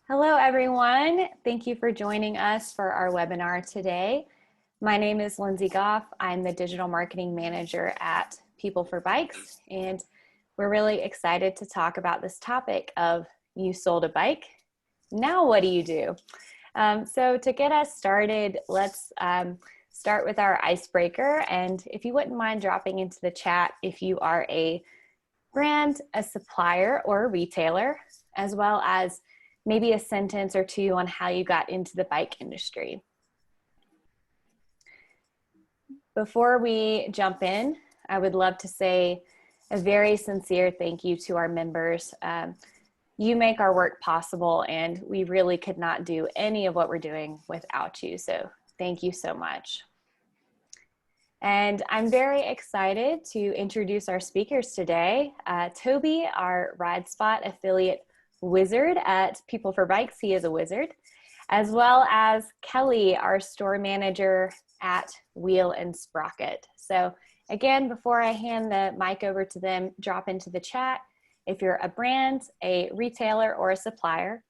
Hello, everyone. Thank you for joining us for our webinar today. My name is Lindsay Goff. I'm the Digital Marketing Manager at People for Bikes, and we're really excited to talk about this topic of you sold a bike. Now what do you do? So to get us started, let's start with our icebreaker. And if you wouldn't mind dropping into the chat if you are a brand, a supplier, or a retailer, as well as maybe a sentence or two on how you got into the bike industry. Before we jump in, I would love to say a very sincere thank you to our members. You make our work possible, and we really could not do any of what we're doing without you. So thank you so much. And I'm very excited to introduce our speakers today. Toby, our RideSpot affiliate wizard at People for Bikes, he is a wizard, as well as Kelly, our store manager at Wheel Sprocket. So again, before I hand the mic over to them, drop into the chat if you're a brand, a retailer, or a supplier,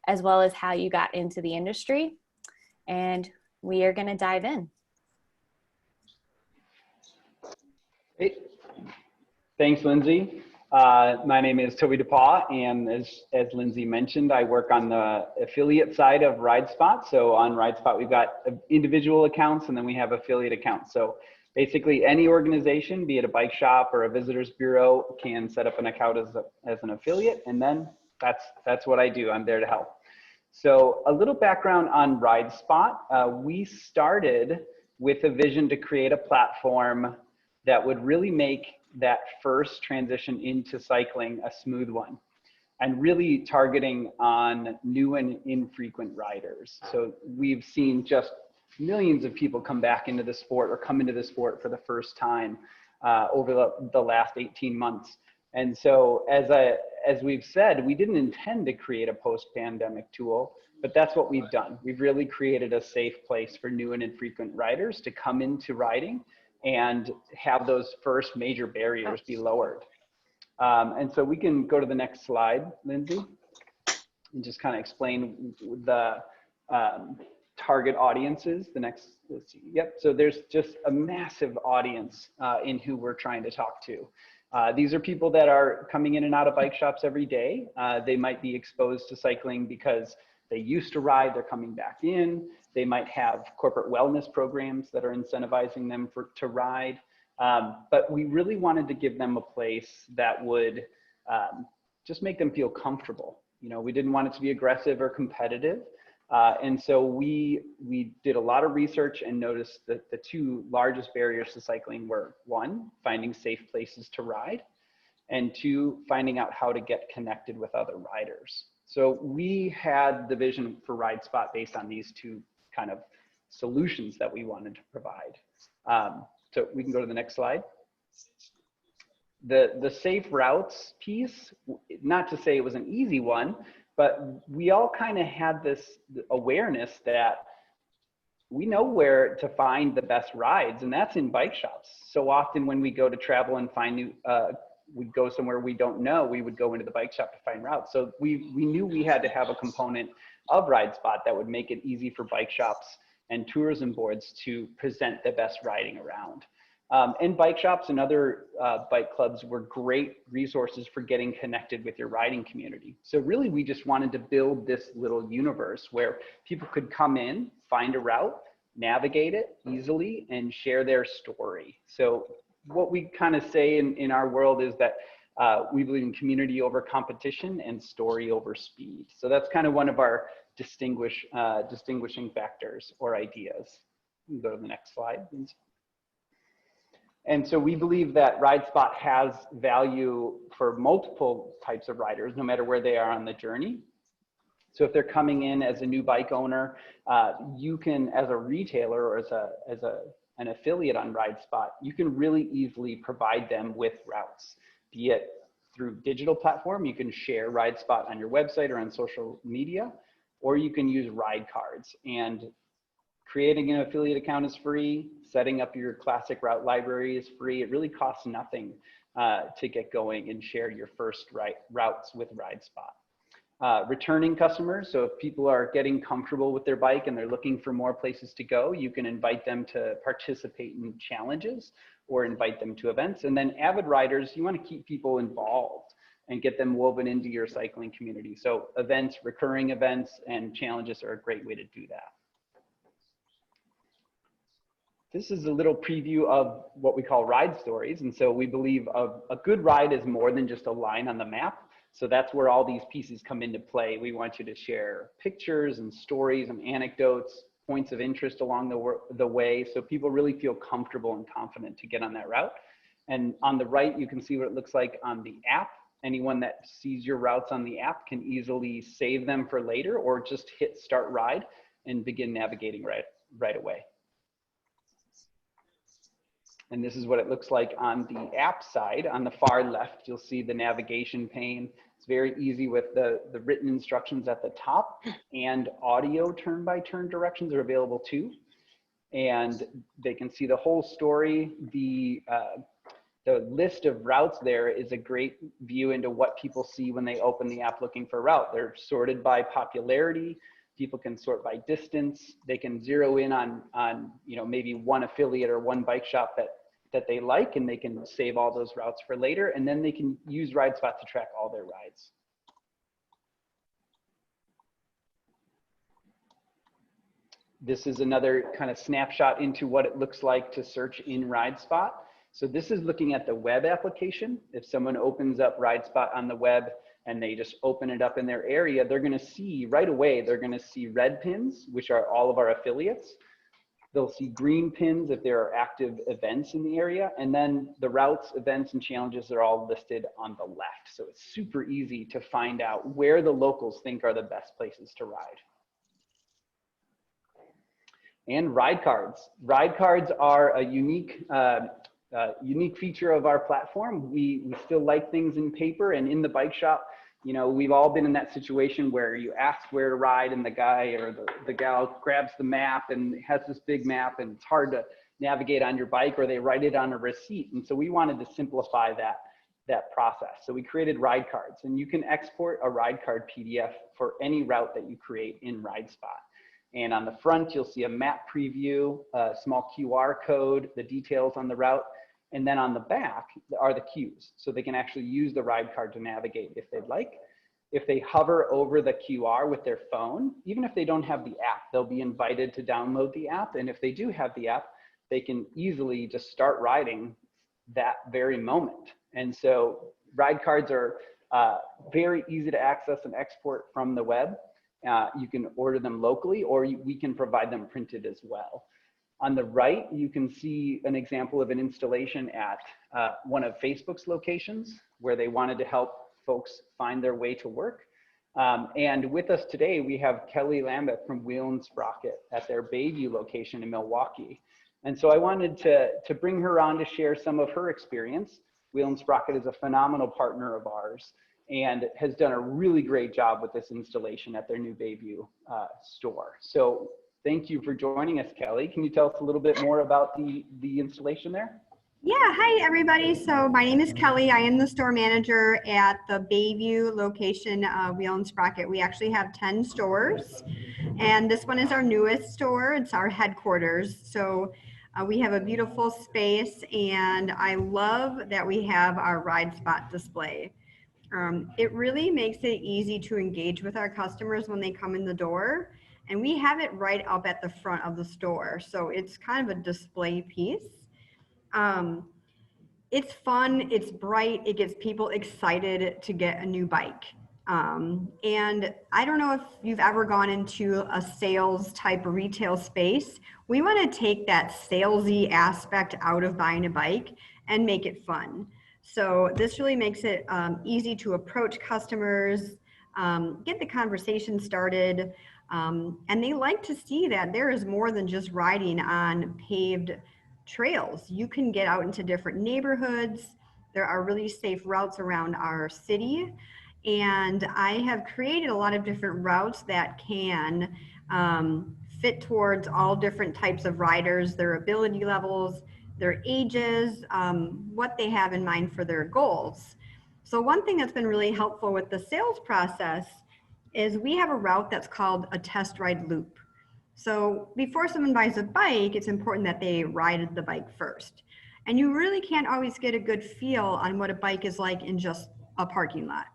as well as how you got into the industry. And we are going to dive in. Hey. Thanks, Lindsay. My name is Toby DePaw, and as Lindsay mentioned, I work on the affiliate side of RideSpot. So on RideSpot, we've got individual accounts, and then we have affiliate accounts. So basically, any organization, be it a bike shop or a visitors bureau, can set up an account as an affiliate, and then that's what I do. I'm there to help. So a little background on RideSpot. We started with a vision to create a platform that would really make that first transition into cycling a smooth one, and really targeting on new and infrequent riders. So we've seen just millions of people come back into the sport or come into the sport for the first time over the last 18 months. And so as we've said, we didn't intend to create a post-pandemic tool, but that's what we've done. We've really created a safe place for new and infrequent riders to come into riding and have those first major barriers be lowered. And so we can go to the next slide, Lindsay, and just kind of explain the target audiences. The next, let's see, yep. So there's just a massive audience in who we're trying to talk to. These are people that are coming in and out of bike shops every day. They might be exposed to cycling because they used to ride, they're coming back in. They might have corporate wellness programs that are incentivizing them to ride. But we really wanted to give them a place that would just make them feel comfortable. You know, we didn't want it to be aggressive or competitive. And so we did a lot of research and noticed that the two largest barriers to cycling were, one, finding safe places to ride, and two, finding out how to get connected with other riders. So we had the vision for RideSpot based on these two kind of solutions that we wanted to provide. So we can go to the next slide. The safe routes piece, not to say it was an easy one, but we all kind of had this awareness that we know where to find the best rides, and that's in bike shops. So often when we go to travel and find new, we go somewhere we don't know, we would go into the bike shop to find routes. So we knew we had to have a component of RideSpot that would make it easy for bike shops and tourism boards to present the best riding around. And bike shops and other bike clubs were great resources for getting connected with your riding community. So really, we just wanted to build this little universe where people could come in, find a route, navigate it easily, and share their story. So what we kind of say in our world is that we believe in community over competition and story over speed. So that's kind of one of our distinguishing factors or ideas. You can go to the next slide, please. And so we believe that RideSpot has value for multiple types of riders, no matter where they are on the journey. So if they're coming in as a new bike owner, you can, as a retailer or as an affiliate on RideSpot, you can really easily provide them with routes, be it through digital platform. You can share RideSpot on your website or on social media, or you can use ride cards. And creating an affiliate account is free. Setting up your classic route library is free. It really costs nothing to get going and share your first routes with RideSpot. returning customers. So if people are getting comfortable with their bike and they're looking for more places to go, you can invite them to participate in challenges or invite them to events. And then avid riders, you want to keep people involved and get them woven into your cycling community. So events, recurring events, and challenges are a great way to do that. This is a little preview of what we call ride stories. And so we believe a good ride is more than just a line on the map. So that's where all these pieces come into play. We want you to share pictures and stories and anecdotes, points of interest along the way, so people really feel comfortable and confident to get on that route. And on the right, you can see what it looks like on the app. Anyone that sees your routes on the app can easily save them for later or just hit start ride and begin navigating right away. And this is what it looks like on the app side. On the far left, you'll see the navigation pane. It's very easy with the written instructions at the top, and audio turn-by-turn directions are available too. And they can see the whole story. The list of routes there is a great view into what people see when they open the app looking for a route. They're sorted by popularity. People can sort by distance. They can zero in on maybe one affiliate or one bike shop that they like, and they can save all those routes for later, and then they can use RideSpot to track all their rides. This is another kind of snapshot into what it looks like to search in RideSpot. So this is looking at the web application. If someone opens up RideSpot on the web and they just open it up in their area, they're gonna see right away, they're gonna see red pins, which are all of our affiliates. They'll see green pins if there are active events in the area. And then the routes, events, and challenges are all listed on the left. So it's super easy to find out where the locals think are the best places to ride. And ride cards. Ride cards are a unique feature of our platform. We still like things in paper, and in the bike shop, we've all been in that situation where you ask where to ride and the guy or the gal grabs the map and has this big map and it's hard to navigate on your bike, or they write it on a receipt. And so we wanted to simplify that process. So we created ride cards, and you can export a ride card PDF for any route that you create in RideSpot. And on the front, you'll see a map preview, a small QR code, the details on the route. And then on the back are the cues. So they can actually use the ride card to navigate if they'd like. If they hover over the QR with their phone, even if they don't have the app, they'll be invited to download the app. And if they do have the app, they can easily just start riding that very moment. And so ride cards are very easy to access and export from the web. You can order them locally, or we can provide them printed as well. On the right, you can see an example of an installation at one of Facebook's locations where they wanted to help folks find their way to work. And with us today, we have Kelly Lambeth from Wheel Sprocket at their Bayview location in Milwaukee. And so I wanted to bring her on to share some of her experience. Wheel Sprocket is a phenomenal partner of ours and has done a really great job with this installation at their new Bayview store. So thank you for joining us, Kelly. Can you tell us a little bit more about the installation there? Yeah, hi everybody. So my name is Kelly. I am the store manager at the Bayview location of Wheel Sprocket. We actually have 10 stores, and this one is our newest store. It's our headquarters. So we have a beautiful space, and I love that we have our RideSpot display. It really makes it easy to engage with our customers when they come in the door. And we have it right up at the front of the store. So it's kind of a display piece. It's fun, it's bright, it gets people excited to get a new bike. And I don't know if you've ever gone into a sales type retail space. We want to take that salesy aspect out of buying a bike and make it fun. So this really makes it easy to approach customers, get the conversation started. And they like to see that there is more than just riding on paved trails. You can get out into different neighborhoods. There are really safe routes around our city. And I have created a lot of different routes that can fit towards all different types of riders, their ability levels, their ages, what they have in mind for their goals. So one thing that's been really helpful with the sales process is we have a route that's called a test ride loop. So before someone buys a bike, it's important that they ride the bike first. And you really can't always get a good feel on what a bike is like in just a parking lot.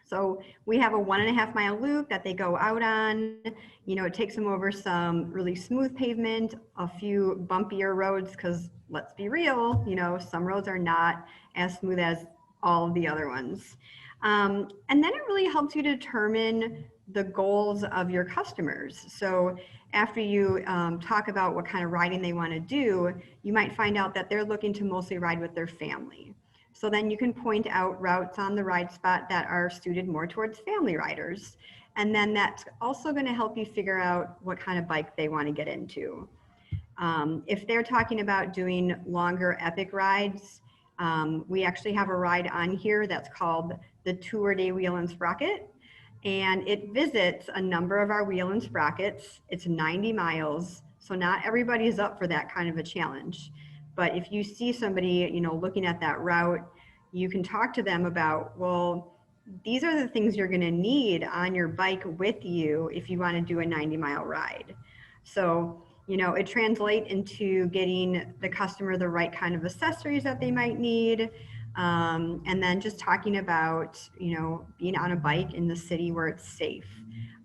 So we have a 1.5 mile loop that they go out on. You know, it takes them over some really smooth pavement, a few bumpier roads, because let's be real, you know, some roads are not as smooth as all of the other ones. And then it really helps you determine the goals of your customers. So after you talk about what kind of riding they want to do, you might find out that they're looking to mostly ride with their family. So then you can point out routes on the ride spot that are suited more towards family riders. And then that's also going to help you figure out what kind of bike they want to get into. If they're talking about doing longer epic rides, we actually have a ride on here that's called the Tour de Wheel and Sprocket. And it visits a number of our wheel and sprockets. It's 90 miles, so not everybody is up for that kind of a challenge. But if you see somebody, you know, looking at that route, you can talk to them about, well, these are the things you're going to need on your bike with you if you want to do a 90-mile ride. So, you know, it translates into getting the customer the right kind of accessories that they might need. And then just talking about, you know, being on a bike in the city where it's safe.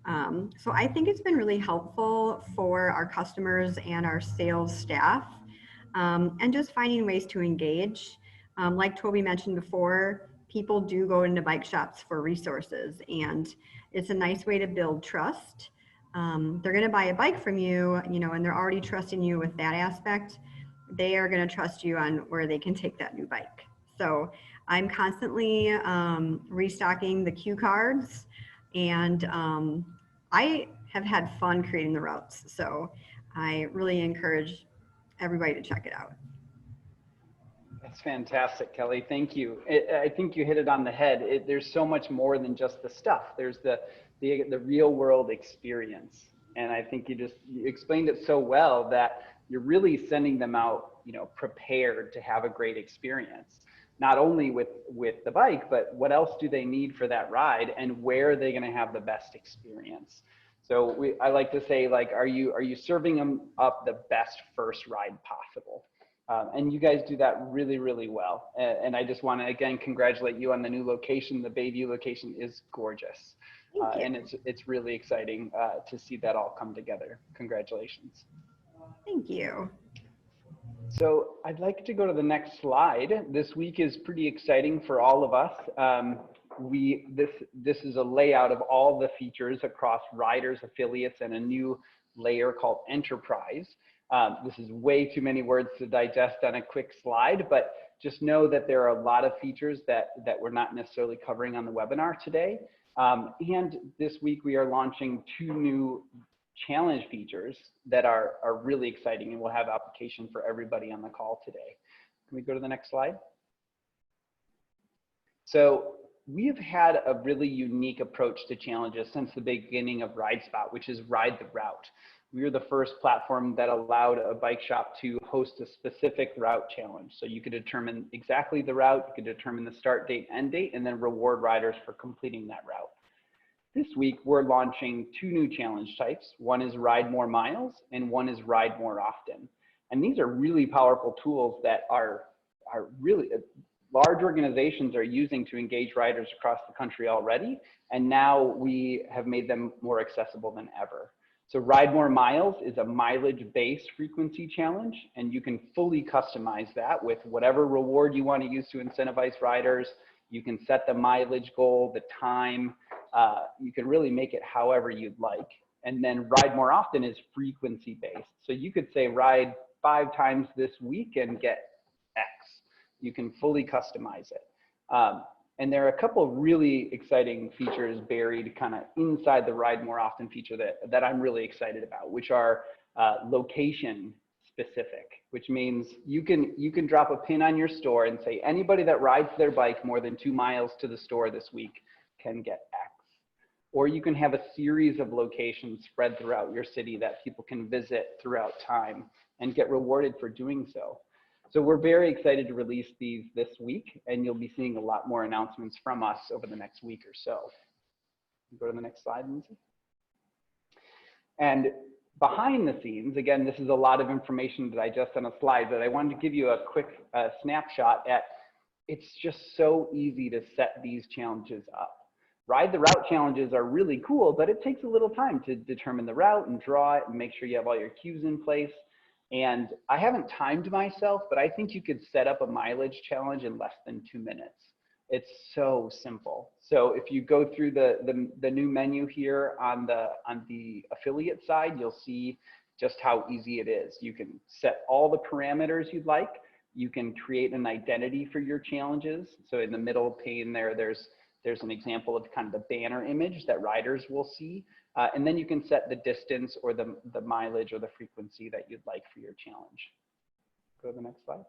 So I think it's been really helpful for our customers and our sales staff, and just finding ways to engage. Like Toby mentioned before, people do go into bike shops for resources, and it's a nice way to build trust. They're going to buy a bike from you, you know, and they're already trusting you with that aspect. They are going to trust you on where they can take that new bike. So I'm constantly restocking the cue cards, and I have had fun creating the routes. So I really encourage everybody to check it out. That's fantastic, Kelly. Thank you. I think you hit it on the head. There's so much more than just the stuff. There's the real world experience. And I think you explained it so well that you're really sending them out, you know, prepared to have a great experience. Not only with the bike, but what else do they need for that ride, and where are they going to have the best experience? So I like to say, like, are you serving them up the best first ride possible? And you guys do that really, really well. And I just want to, again, congratulate you on the new location. The Bayview location is gorgeous. And it's really exciting to see that all come together. Congratulations. Thank you. So I'd like to go to the next slide. This week is pretty exciting for all of us. This is a layout of all the features across riders, affiliates, and a new layer called Enterprise. This is way too many words to digest on a quick slide, but just know that there are a lot of features that we're not necessarily covering on the webinar today. And this week we are launching 2 new challenge features that are really exciting, and we'll have application for everybody on the call today. Can we go to the next slide? So we've had a really unique approach to challenges since the beginning of RideSpot, which is Ride the Route. We were the first platform that allowed a bike shop to host a specific route challenge. So you could determine exactly the route, you could determine the start date, end date, and then reward riders for completing that route. This week, we're launching 2 new challenge types. One is Ride More Miles, and one is Ride More Often. And these are really powerful tools that are really large organizations are using to engage riders across the country already. And now we have made them more accessible than ever. So Ride More Miles is a mileage-based frequency challenge, and you can fully customize that with whatever reward you want to use to incentivize riders. You can set the mileage goal, the time. You can really make it however you'd like. And then Ride More Often is frequency-based. So you could say ride 5 times this week and get X. You can fully customize it. And there are a couple of really exciting features buried kind of inside the Ride More Often feature that I'm really excited about, which are location specific, which means you can drop a pin on your store and say anybody that rides their bike more than 2 miles to the store this week can get X. Or you can have a series of locations spread throughout your city that people can visit throughout time and get rewarded for doing so. So we're very excited to release these this week, and you'll be seeing a lot more announcements from us over the next week or so. Go to the next slide, Lindsay. And behind the scenes, again, this is a lot of information to digest on a slide, but I wanted to give you a quick snapshot at, it's just so easy to set these challenges up. Ride the route challenges are really cool, but it takes a little time to determine the route and draw it and make sure you have all your cues in place. And I haven't timed myself, but I think you could set up a mileage challenge in less than 2 minutes. It's so simple. So if you go through the new menu here on the affiliate side, you'll see just how easy it is. You can set all the parameters you'd like. You can create an identity for your challenges. So in the middle pane there's an example of kind of the banner image that riders will see. And then you can set the distance or the mileage or the frequency that you'd like for your challenge. Go to the next slide.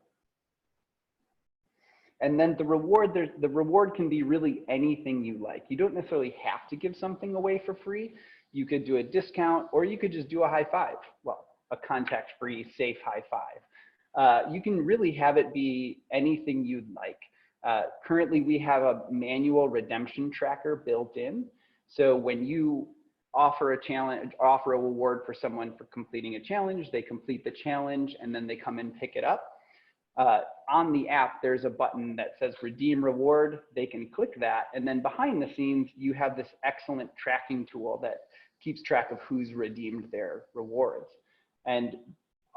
And then the reward can be really anything you like. You don't necessarily have to give something away for free. You could do a discount, or you could just do a high five. Well, a contact-free, safe high five. You can really have it be anything you'd like. Currently, we have a manual redemption tracker built in. So when you offer a challenge, offer a reward for someone for completing a challenge, they complete the challenge, and then they come and pick it up. On the app, there's a button that says redeem reward. They can click that. And then behind the scenes, you have this excellent tracking tool that keeps track of who's redeemed their rewards. And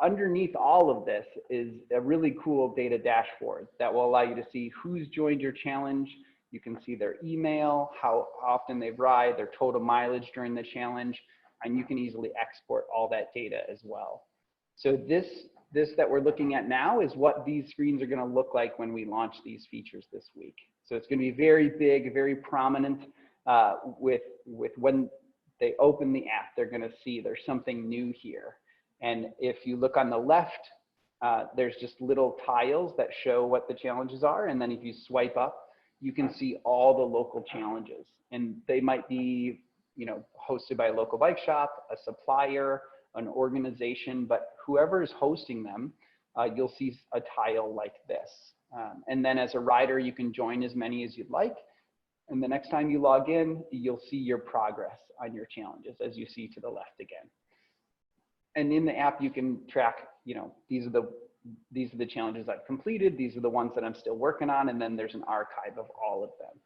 underneath all of this is a really cool data dashboard that will allow you to see who's joined your challenge. You can see their email, how often they ride, their total mileage during the challenge, and you can easily export all that data as well. So this that we're looking at now is what these screens are going to look like when we launch these features this week. So it's going to be very big, very prominent with when they open the app, they're going to see there's something new here. And if you look on the left, there's just little tiles that show what the challenges are. And then if you swipe up, you can see all the local challenges. And they might be, you know, hosted by a local bike shop, a supplier, an organization, but whoever is hosting them, you'll see a tile like this. And then as a rider, you can join as many as you'd like. And the next time you log in, you'll see your progress on your challenges, as you see to the left again. And in the app, you can track, you know, these are the challenges I've completed. These are the ones that I'm still working on. And then there's an archive of all of them.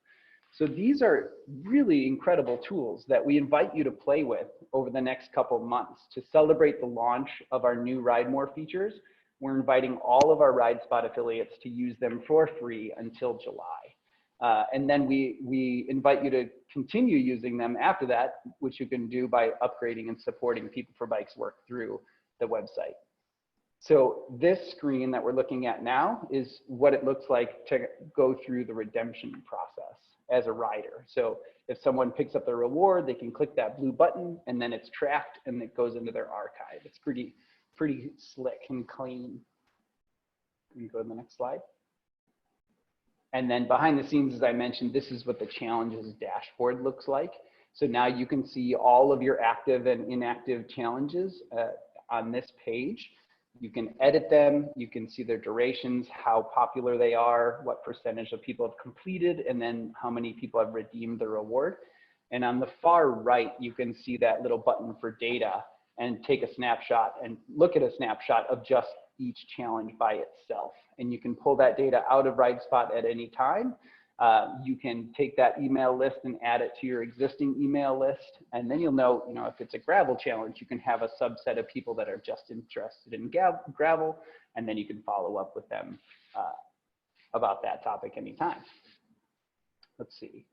So these are really incredible tools that we invite you to play with over the next couple of months. To celebrate the launch of our new Ride More features, we're inviting all of our RideSpot affiliates to use them for free until July. And then we invite you to continue using them after that, which you can do by upgrading and supporting People for Bikes work through the website. So this screen that we're looking at now is what it looks like to go through the redemption process as a rider. So if someone picks up their reward, they can click that blue button and then it's tracked and it goes into their archive. It's pretty slick and clean. You can go to the next slide. And then behind the scenes, as I mentioned, this is what the challenges dashboard looks like. So now you can see all of your active and inactive challenges on this page. You can edit them, you can see their durations, how popular they are, what percentage of people have completed, and then how many people have redeemed the reward. And on the far right, you can see that little button for data and take a snapshot and look at a snapshot of just each challenge by itself. And you can pull that data out of RideSpot at any time. You can take that email list and add it to your existing email list. And then you'll know, if it's a gravel challenge, you can have a subset of people that are just interested in gravel. And then you can follow up with them about that topic anytime. Let's see.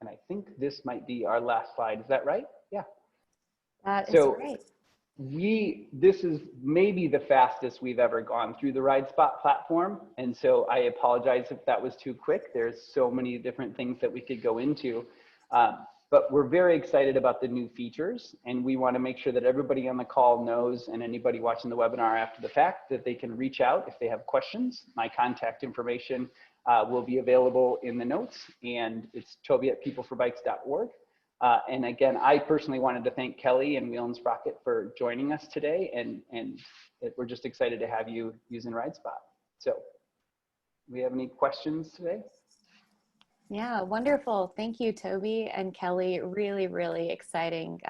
And I think this might be our last slide. Is that right? Yeah. That is great. This is maybe the fastest we've ever gone through the RideSpot platform. And so I apologize if that was too quick. There's so many different things that we could go into. But we're very excited about the new features. And we want to make sure that everybody on the call knows, and anybody watching the webinar after the fact, that they can reach out if they have questions. My contact information will be available in the notes. And it's Toby@peopleforbikes.org. And again, I personally wanted to thank Kelly and Wheel Sprocket for joining us today, and we're just excited to have you using RideSpot. So, do we have any questions today? Yeah, wonderful. Thank you, Toby and Kelly. Really, really exciting.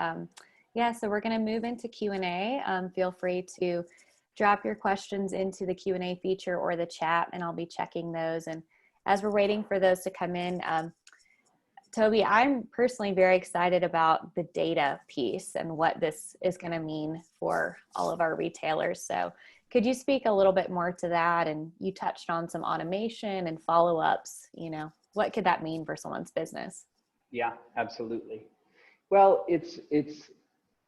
Yeah, so we're going to move into Q&A. Feel free to drop your questions into the Q&A feature or the chat, and I'll be checking those. And as we're waiting for those to come in, Toby, I'm personally very excited about the data piece and what this is going to mean for all of our retailers. So could you speak a little bit more to that? And you touched on some automation and follow-ups, you know, what could that mean for someone's business? Yeah, absolutely. Well,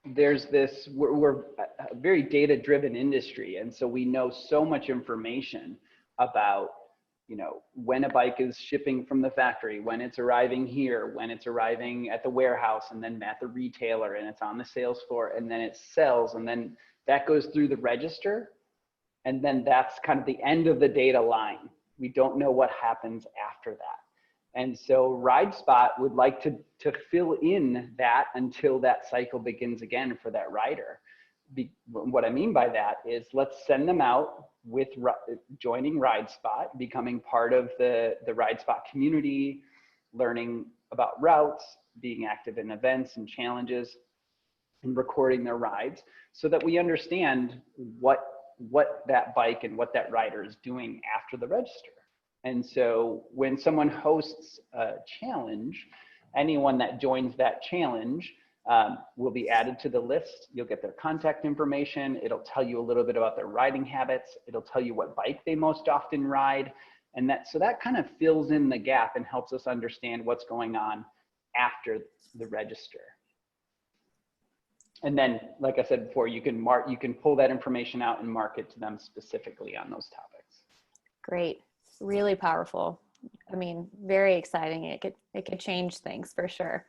there's this, we're a very data-driven industry. And so we know so much information about, you know, when a bike is shipping from the factory, when it's arriving here, when it's arriving at the warehouse, and then at the retailer, and it's on the sales floor, and then it sells, and then that goes through the register. And then that's kind of the end of the data line. We don't know what happens after that. And so RideSpot would like to fill in that until that cycle begins again for that rider. What I mean by that is let's send them out with joining RideSpot, becoming part of the RideSpot community, learning about routes, being active in events and challenges, and recording their rides so that we understand what that bike and what that rider is doing after the register. And so when someone hosts a challenge, anyone that joins that challenge will be added to the list. You'll get their contact information. It'll tell you a little bit about their riding habits. It'll tell you what bike they most often ride. And so that kind of fills in the gap and helps us understand what's going on after the register. And then, like I said before, you can pull that information out and mark it to them specifically on those topics. Great. Really powerful. I mean, very exciting. It could change things for sure.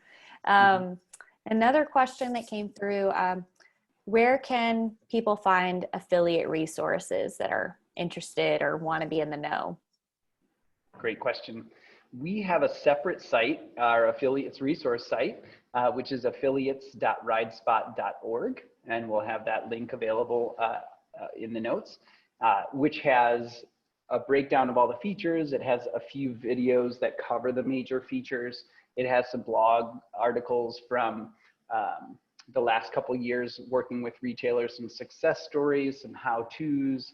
Another question that came through, where can people find affiliate resources that are interested or want to be in the know? Great question. We have a separate site, our affiliates resource site, which is affiliates.ridespot.org. And we'll have that link available in the notes, which has a breakdown of all the features. It has a few videos that cover the major features. It has some blog articles from the last couple of years working with retailers, some success stories, some how-tos.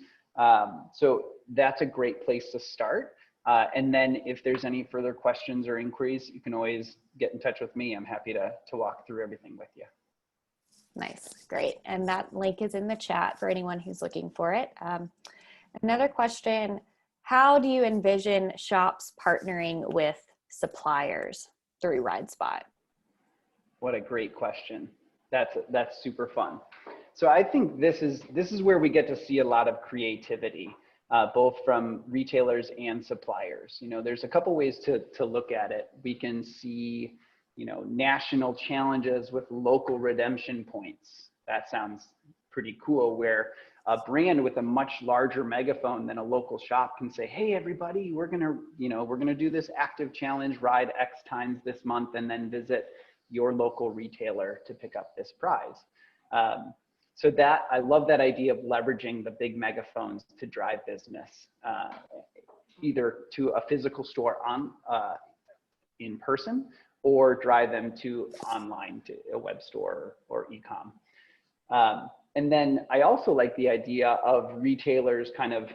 So that's a great place to start. And then if there's any further questions or inquiries, you can always get in touch with me. I'm happy to walk through everything with you. Nice, great. And that link is in the chat for anyone who's looking for it. Another question, how do you envision shops partnering with suppliers through RideSpot? What a great question. That's super fun. So I think this is where we get to see a lot of creativity, both from retailers and suppliers. You know, there's a couple ways to look at it. We can see, you know, national challenges with local redemption points. That sounds pretty cool, where a brand with a much larger megaphone than a local shop can say, hey, everybody, we're gonna do this active challenge, ride X times this month, and then visit your local retailer to pick up this prize. So that, I love that idea of leveraging the big megaphones to drive business, either to a physical store in person, or drive them to online to a web store or e-com. And then I also like the idea of retailers kind of,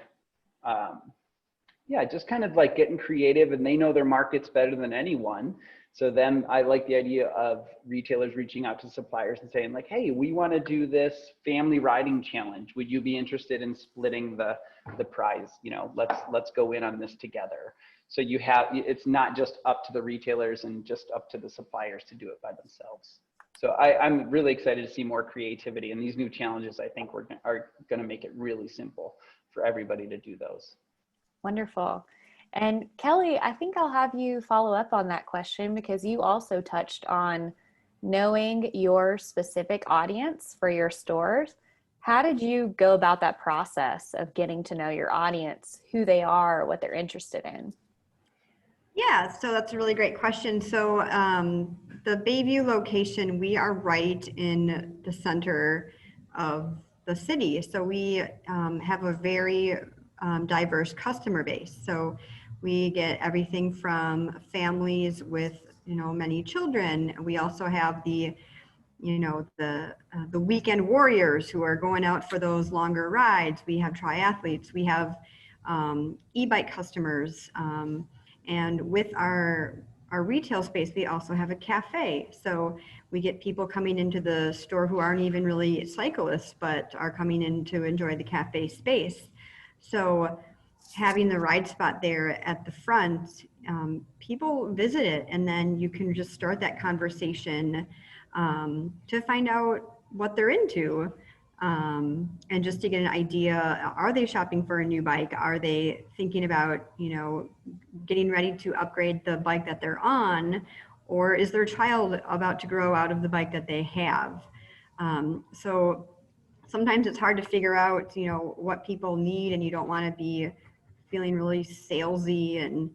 just kind of like getting creative, and they know their markets better than anyone. So then I like the idea of retailers reaching out to suppliers and saying like, hey, we want to do this family riding challenge. Would you be interested in splitting the prize? You know, let's go in on this together. So it's not just up to the retailers and just up to the suppliers to do it by themselves. So I'm really excited to see more creativity, and these new challenges, I think, are going to make it really simple for everybody to do those. Wonderful. And Kelly, I think I'll have you follow up on that question, because you also touched on knowing your specific audience for your stores. How did you go about that process of getting to know your audience, who they are, what they're interested in? Yeah, so that's a really great question. So the Bayview location, we are right in the center of the city. So we have a very diverse customer base. So We get everything from families with, many children. We also have the weekend warriors who are going out for those longer rides. We have triathletes. We have e-bike customers. And with our retail space, we also have a cafe. So we get people coming into the store who aren't even really cyclists, but are coming in to enjoy the cafe space. So having the ride spot there at the front, people visit it, and then you can just start that conversation to find out what they're into, and just to get an idea, are they shopping for a new bike? Are they thinking about, getting ready to upgrade the bike that they're on? Or is their child about to grow out of the bike that they have? So sometimes it's hard to figure out, what people need, and you don't want to be feeling really salesy. And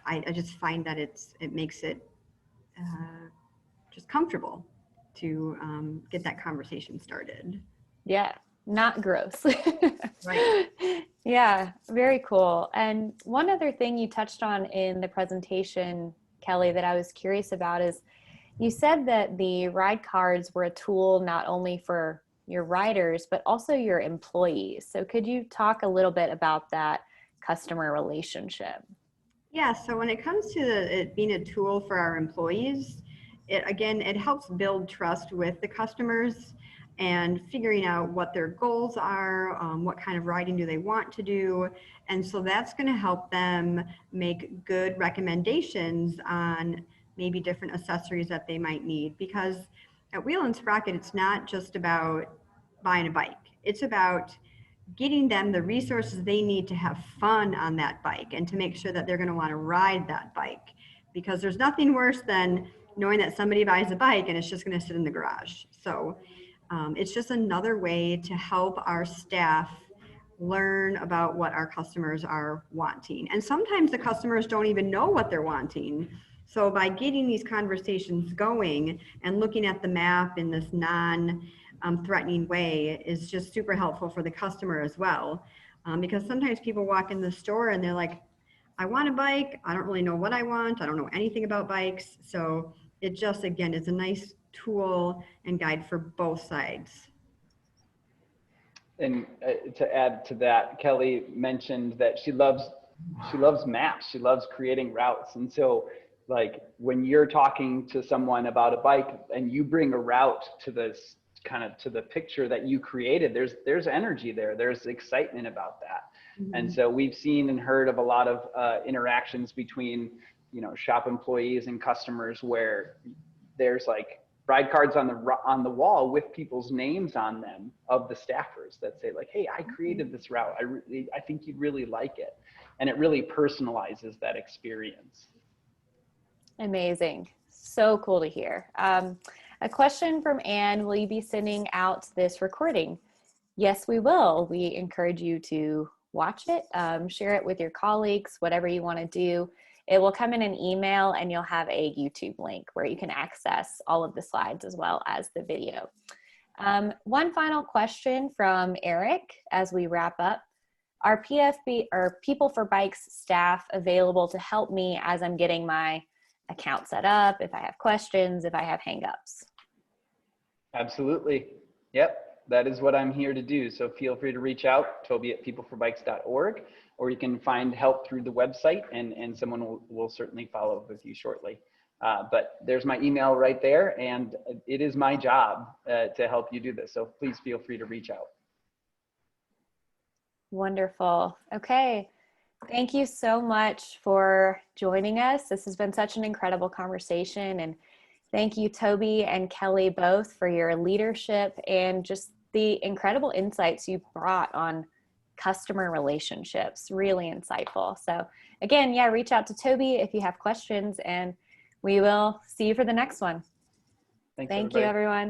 I just find that it makes it just comfortable to get that conversation started. Yeah, not gross. Right. Yeah, very cool. And one other thing you touched on in the presentation, Kelly, that I was curious about is you said that the ride cards were a tool not only for your riders, but also your employees. So could you talk a little bit about that customer relationship? Yeah, so when it comes to it being a tool for our employees, it helps build trust with the customers and figuring out what their goals are, what kind of riding do they want to do. And so that's going to help them make good recommendations on maybe different accessories that they might need. Because at Wheel and Sprocket, it's not just about buying a bike. It's about getting them the resources they need to have fun on that bike and to make sure that they're going to want to ride that bike. Because there's nothing worse than knowing that somebody buys a bike and it's just going to sit in the garage. So it's just another way to help our staff learn about what our customers are wanting. And sometimes the customers don't even know what they're wanting. So by getting these conversations going and looking at the map in this non-threatening way is just super helpful for the customer as well. Because sometimes people walk in the store and they're like, I want a bike. I don't really know what I want. I don't know anything about bikes. So it just, again, is a nice tool and guide for both sides. And to add to that, Kelly mentioned that she loves maps. She loves creating routes. And so like when you're talking to someone about a bike and you bring a route to this kind of to the picture that you created, there's energy there. There's excitement about that. Mm-hmm. And so we've seen and heard of a lot of interactions between, shop employees and customers where there's like ride cards on the wall with people's names on them of the staffers that say like, hey, I created this route. I think you'd really like it. And it really personalizes that experience. Amazing. So cool to hear. A question from Anne, will you be sending out this recording? Yes, we will. We encourage you to watch it, share it with your colleagues, whatever you want to do. It will come in an email and you'll have a YouTube link where you can access all of the slides as well as the video. One final question from Eric as we wrap up. Are PFB or People for Bikes staff available to help me as I'm getting my account set up, if I have questions, if I have hangups? Absolutely. Yep. That is what I'm here to do. So feel free to reach out, Toby at peopleforbikes.org, or you can find help through the website and someone will certainly follow up with you shortly. But there's my email right there, and it is my job to help you do this. So please feel free to reach out. Wonderful. Okay. Thank you so much for joining us. This has been such an incredible conversation, and thank you, Toby and Kelly, both for your leadership and just the incredible insights you brought on customer relationships. Really insightful. So again, yeah, reach out to Toby if you have questions, and we will see you for the next one. Thanks, Thank you, everyone.